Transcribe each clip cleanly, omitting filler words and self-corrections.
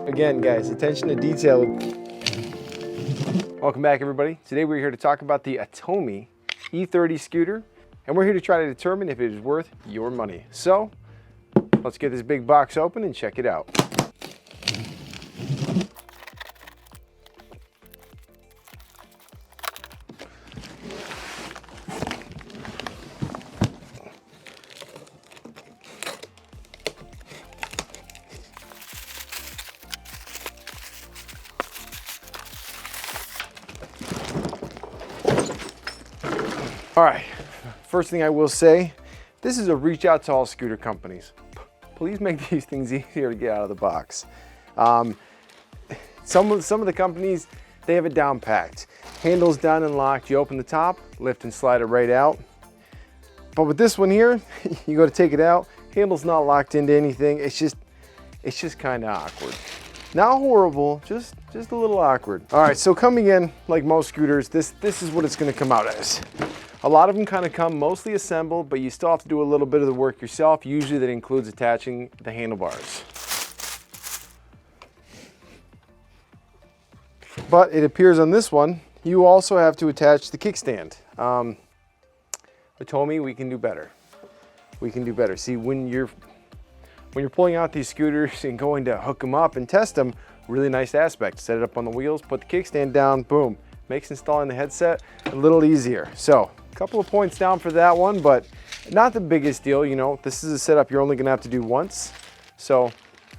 Again, guys, attention to detail. Welcome back, everybody. Today we're here to talk about the Atomi E30 scooter, and we're here to try to determine if it is worth your money. So, let's get this big box open and check it out. All right, first thing I will say, this is a reach out to all scooter companies. Please make these things easier to get out of the box. Some of the companies, they have it down packed. Handles down and locked, you open the top, lift and slide it right out. But with this one here, you go to take it out, handle's not locked into anything, it's just kind of awkward. Not horrible, just a little awkward. All right, so coming in, like most scooters, this is what it's gonna come out as. A lot of them kind of come mostly assembled, but you still have to do a little bit of the work yourself. Usually that includes attaching the handlebars. But it appears on this one, you also have to attach the kickstand. Atomi, we can do better. We can do better. See, when you're pulling out these scooters and going to hook them up and test them, really nice aspect. Set it up on the wheels, put the kickstand down, boom. Makes installing the headset a little easier. So, a couple of points down for that one, but not the biggest deal. You know, this is a setup you're only gonna have to do once. So,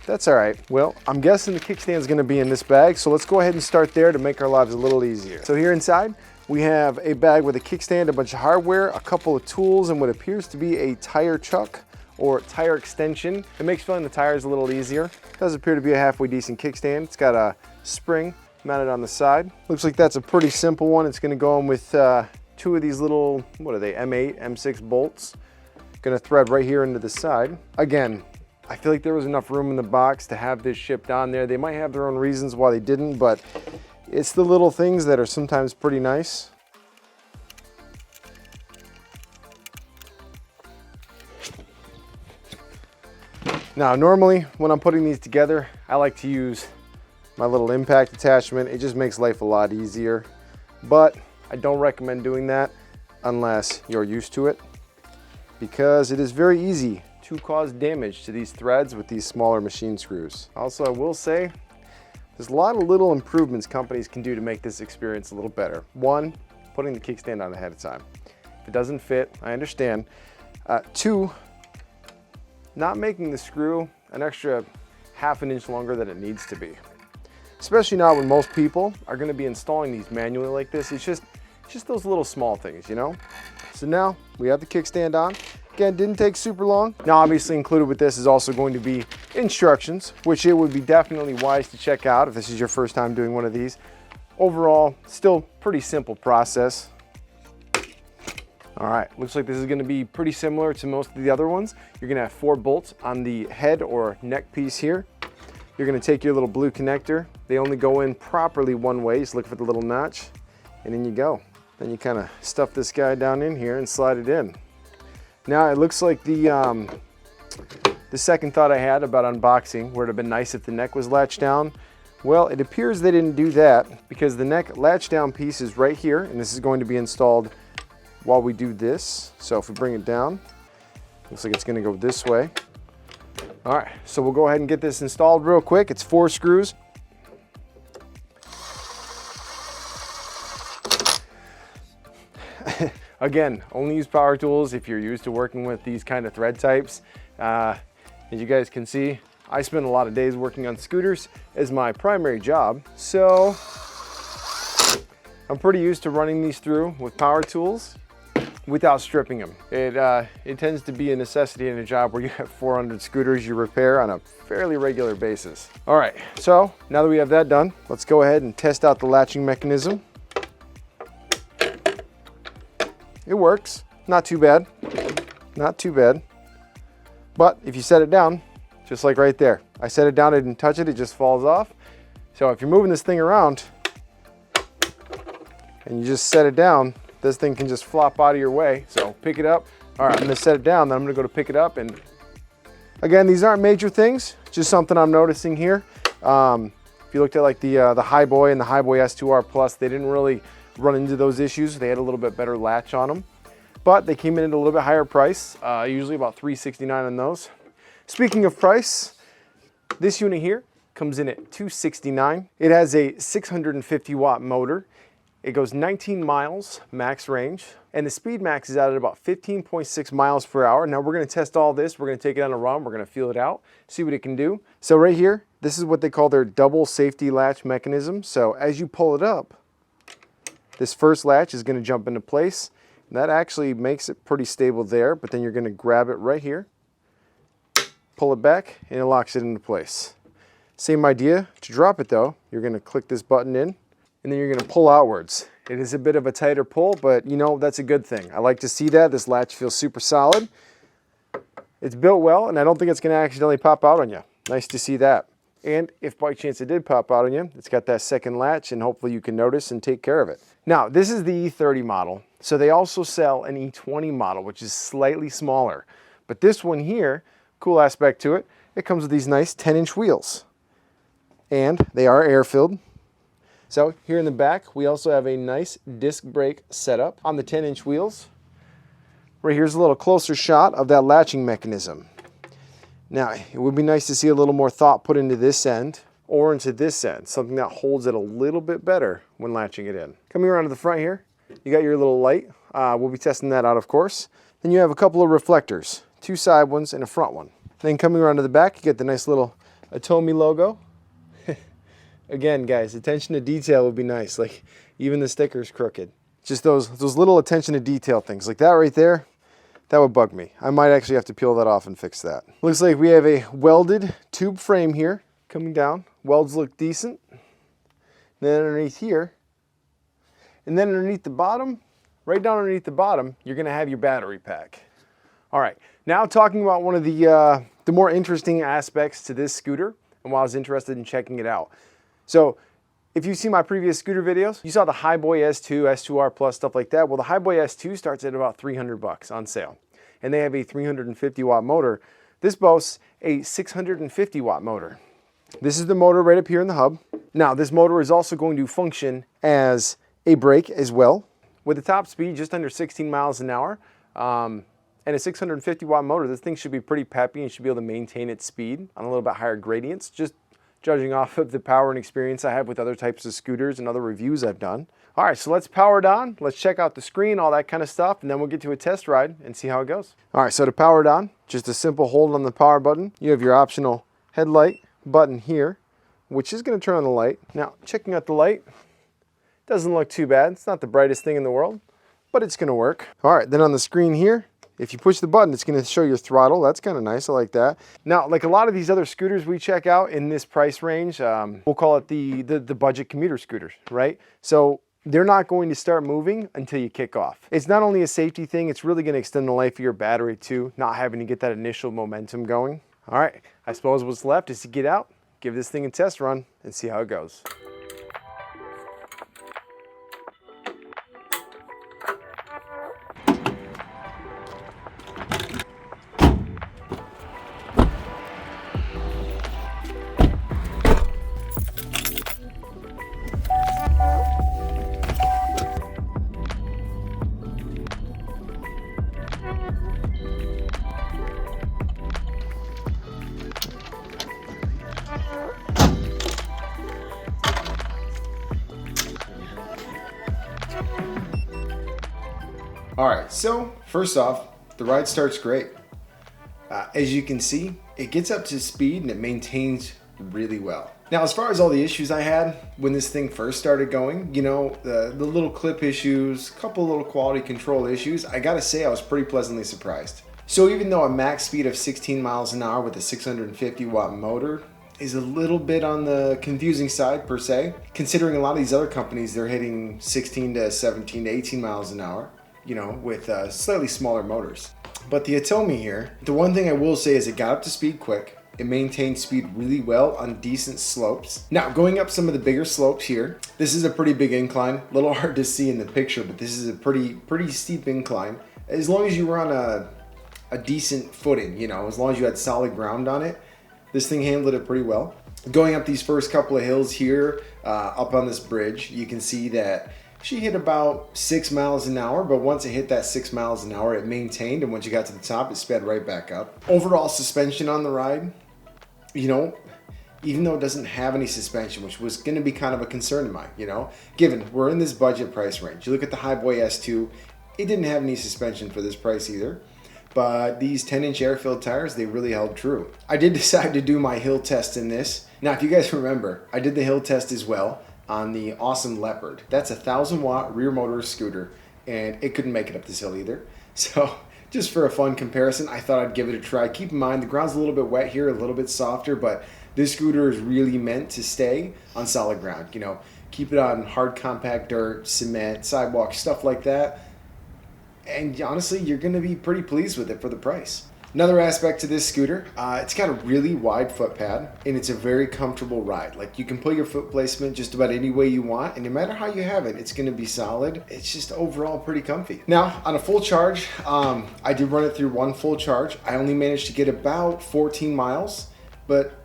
that's all right. Well, I'm guessing the kickstand is gonna be in this bag, so let's go ahead and start there to make our lives a little easier. So here inside, we have a bag with a kickstand, a bunch of hardware, a couple of tools, and what appears to be a tire chuck or tire extension. It makes filling the tires a little easier. It does appear to be a halfway decent kickstand. It's got a spring mounted on the side. Looks like that's a pretty simple one. It's gonna go in with two of these little, what are they, M8, M6 bolts. Gonna thread right here into the side. Again, I feel like there was enough room in the box to have this shipped on there. They might have their own reasons why they didn't, but it's the little things that are sometimes pretty nice. Now, normally when I'm putting these together, I like to use my little impact attachment. It just makes life a lot easier, but I don't recommend doing that unless you're used to it, because it is very easy to cause damage to these threads with these smaller machine screws. Also, I will say, there's a lot of little improvements companies can do to make this experience a little better. One, putting the kickstand on ahead of time. If it doesn't fit, I understand. Two, not making the screw an extra ½ an inch longer than it needs to be. Especially now when most people are gonna be installing these manually like this. It's just those little small things, you know? So now we have the kickstand on. Again, didn't take super long. Now obviously included with this is also going to be instructions, which it would be definitely wise to check out if this is your first time doing one of these. Overall, still pretty simple process. All right, looks like this is gonna be pretty similar to most of the other ones. You're gonna have 4 bolts on the head or neck piece here. You're gonna take your little blue connector. They only go in properly one way. Just look for the little notch, and in you go. Then you kind of stuff this guy down in here and slide it in. Now it looks like the second thought I had about unboxing, where it'd have been nice if the neck was latched down. Well, it appears they didn't do that, because the neck latch down piece is right here, and this is going to be installed while we do this. So if we bring it down, looks like it's gonna go this way. All right, so we'll go ahead and get this installed real quick. It's 4 screws. Again, only use power tools if you're used to working with these kind of thread types. As you guys can see, I spend a lot of days working on scooters as my primary job. So I'm pretty used to running these through with power tools without stripping them. It tends to be a necessity in a job where you have 400 scooters you repair on a fairly regular basis. All right, so now that we have that done, let's go ahead and test out the latching mechanism. It works, not too bad, not too bad. But if you set it down, just like right there, I set it down, I didn't touch it, it just falls off. So if you're moving this thing around and you just set it down, this thing can just flop out of your way. So pick it up. All right, I'm gonna set it down, then I'm gonna go to pick it up. And again, these aren't major things, just something I'm noticing here. If you looked at like the Highboy and the Highboy S2R Plus, they didn't really run into those issues. They had a little bit better latch on them, but they came in at a little bit higher price, usually about $369 on those. Speaking of price, this unit here comes in at $269. It has a 650 watt motor. It goes 19 miles max range, and the speed max is out at about 15.6 miles per hour. Now we're gonna test all this. We're gonna take it on a run. We're gonna feel it out, see what it can do. So right here, this is what they call their double safety latch mechanism. So as you pull it up, this first latch is gonna jump into place. And that actually makes it pretty stable there, but then you're gonna grab it right here, pull it back, and it locks it into place. Same idea. To drop it though, you're gonna click this button in, and then you're gonna pull outwards. It is a bit of a tighter pull, but you know, that's a good thing. I like to see that. This latch feels super solid. It's built well, and I don't think it's gonna accidentally pop out on you. Nice to see that. And if by chance it did pop out on you, it's got that second latch, and hopefully you can notice and take care of it. Now, this is the E30 model. So they also sell an E20 model, which is slightly smaller. But this one here, cool aspect to it, it comes with these nice 10-inch wheels. And they are air-filled. So here in the back, we also have a nice disc brake setup on the 10-inch wheels. Right here's a little closer shot of that latching mechanism. Now, it would be nice to see a little more thought put into this end or into this end, something that holds it a little bit better when latching it in. Coming around to the front here, you got your little light. We'll be testing that out, of course. Then you have a couple of reflectors, 2 side ones and a front one. Then coming around to the back, you get the nice little Atomi logo. Again, guys, attention to detail would be nice. Like, even the sticker's crooked. Just those little attention to detail things. Like that right there, that would bug me. I might actually have to peel that off and fix that. Looks like we have a welded tube frame here coming down. Welds look decent. Then underneath here, and then underneath the bottom, right down underneath the bottom, you're gonna have your battery pack. All right, now talking about one of the more interesting aspects to this scooter and why I was interested in checking it out. So if you've seen my previous scooter videos, you saw the Highboy S2, S2R Plus, stuff like that. Well, the Highboy S2 starts at about 300 bucks on sale, and they have a 350 watt motor. This boasts a 650 watt motor. This is the motor right up here in the hub. Now, this motor is also going to function as a brake as well. With a top speed just under 16 miles an hour and a 650 watt motor, this thing should be pretty peppy and should be able to maintain its speed on a little bit higher gradients, just judging off of the power and experience I have with other types of scooters and other reviews I've done. All right, so let's power it on. Let's check out the screen, all that kind of stuff, and then we'll get to a test ride and see how it goes. All right, so to power it on, just a simple hold on the power button. You have your optional headlight button here, which is going to turn on the light. Now, checking out the light, doesn't look too bad. It's not the brightest thing in the world, but it's going to work. All right, then on the screen here, if you push the button, it's going to show your throttle. That's kind of nice. I like that. Now, like a lot of these other scooters we check out in this price range, we'll call it the budget commuter scooters, right? So they're not going to start moving until you kick off. It's not only a safety thing, it's really going to extend the life of your battery too, not having to get that initial momentum going. All right, I suppose what's left is to get out, give this thing a test run, and see how it goes. All right, so first off, the ride starts great. As you can see, it gets up to speed and it maintains really well. Now, as far as all the issues I had when this thing first started going, you know, the little clip issues, couple little quality control issues, I gotta say I was pretty pleasantly surprised. So even though a max speed of 16 miles an hour with a 650 watt motor is a little bit on the confusing side per se, considering a lot of these other companies, they're hitting 16 to 17 to 18 miles an hour, you know, with slightly smaller motors. But the Atomi here, the one thing I will say is it got up to speed quick. It maintained speed really well on decent slopes. Now, going up some of the bigger slopes here, this is a pretty big incline. A little hard to see in the picture, but this is a pretty steep incline. As long as you were on a decent footing, you know, as long as you had solid ground on it, this thing handled it pretty well. Going up these first couple of hills here, up on this bridge, you can see that she hit about 6 miles an hour, but once it hit that 6 miles an hour, it maintained, and once you got to the top, it sped right back up. Overall suspension on the ride, you know, even though it doesn't have any suspension, which was going to be kind of a concern of mine, you know, given we're in this budget price range. You look at the Highboy S2, it didn't have any suspension for this price either. But these 10-inch air-filled tires, they really held true. I did decide to do my hill test in this. Now, if you guys remember, I did the hill test as well on the awesome Leopard. That's a 1,000-watt rear motor scooter, and it couldn't make it up this hill either. So, just for a fun comparison, I thought I'd give it a try. Keep in mind, the ground's a little bit wet here, a little bit softer, but this scooter is really meant to stay on solid ground. You know, keep it on hard, compact dirt, cement, sidewalk, stuff like that. And honestly, you're going to be pretty pleased with it for the price. Another aspect to this scooter, it's got a really wide foot pad, and it's a very comfortable ride. Like, you can put your foot placement just about any way you want, and no matter how you have it, it's going to be solid. It's just overall pretty comfy. Now, on a full charge, I did run it through one full charge. I only managed to get about 14 miles, but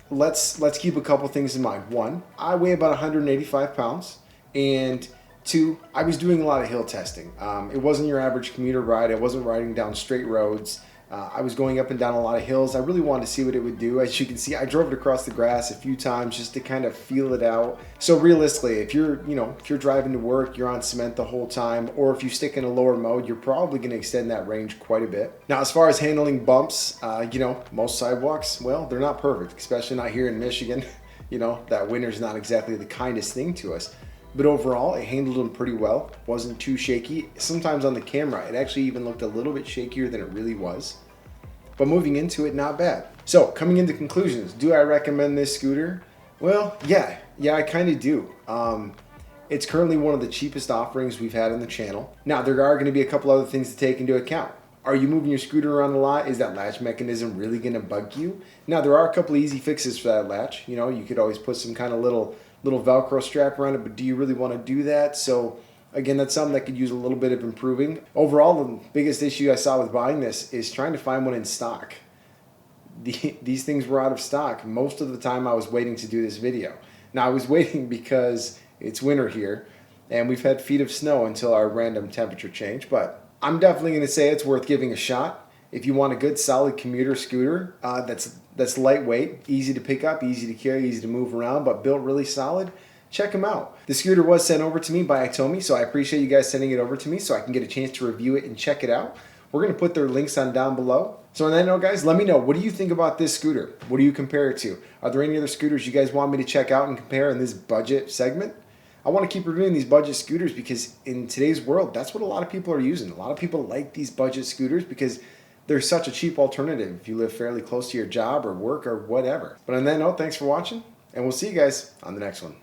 let's keep a couple things in mind. One, I weigh about 185 pounds, and two, I was doing a lot of hill testing. It wasn't your average commuter ride. I wasn't riding down straight roads. I was going up and down a lot of hills. I really wanted to see what it would do. As you can see, I drove it across the grass a few times just to kind of feel it out. So realistically, if you're driving to work, you're on cement the whole time, or if you stick in a lower mode, you're probably going to extend that range quite a bit. Now, as far as handling bumps, most sidewalks, well, they're not perfect, especially not here in Michigan. That winter's not exactly the kindest thing to us. But overall, it handled them pretty well. Wasn't too shaky. Sometimes on the camera, it actually even looked a little bit shakier than it really was. But moving into it, not bad. So, coming into conclusions, do I recommend this scooter? Well, yeah, I kind of do. It's currently one of the cheapest offerings we've had on the channel. Now, there are going to be a couple other things to take into account. Are you moving your scooter around a lot? Is that latch mechanism really going to bug you? Now, there are a couple easy fixes for that latch. You could always put some kind of little Velcro strap around it, but do you really want to do that? So again, that's something that could use a little bit of improving. Overall, the biggest issue I saw with buying this is trying to find one in stock. These things were out of stock most of the time I was waiting to do this video. Now, I was waiting because it's winter here, and we've had feet of snow until our random temperature change, but I'm definitely going to say it's worth giving a shot. If you want a good solid commuter scooter that's lightweight, easy to pick up, easy to carry, easy to move around, but built really solid, check them out. The scooter was sent over to me by Atomi, so I appreciate you guys sending it over to me so I can get a chance to review it and check it out. We're going to put their links on down below. So on that note, guys, let me know, what do you think about this scooter? What do you compare it to? Are there any other scooters you guys want me to check out and compare in this budget segment? I want to keep reviewing these budget scooters because in today's world, that's what a lot of people are using. A lot of people like these budget scooters because they're such a cheap alternative if you live fairly close to your job or work or whatever. But on that note, thanks for watching, and we'll see you guys on the next one.